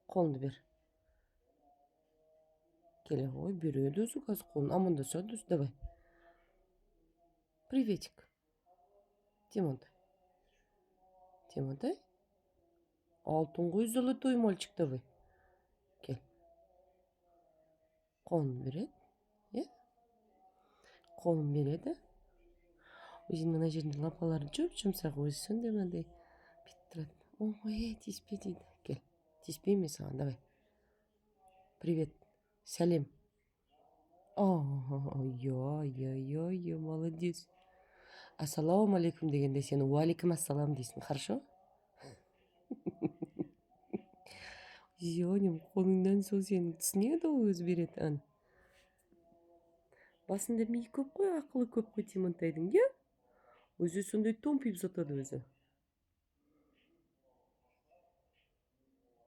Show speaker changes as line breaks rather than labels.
Қолыңды бер. Келе ғой, береді өзі қазір қолын. Амандасады өзі, давай. Приветик. Тимонтай. Тимонтай. Алтын ғой, золотой мальчик, давай. Кел. Қолын береді. Е? Қолын береді. Өзің мына жерінде лапаларын жұмсақ өзі сондай мынандай бүйтіп тұрады. Ой, тиіспе дейді. Кел. Тиіспей ме саған, давай. Привет. Сәлем. Ой, молодец. Ассаламу алейкум дегенде сен уалейкум ассалам дейсің, хорошо? Зионим, қолыңнан сол сені түсінеді ғой өзі береді, ан. Басында миы көп қой, ақылы көп қой Тимонтайдың, иә? Өзі сондай томпиып жатады өзі.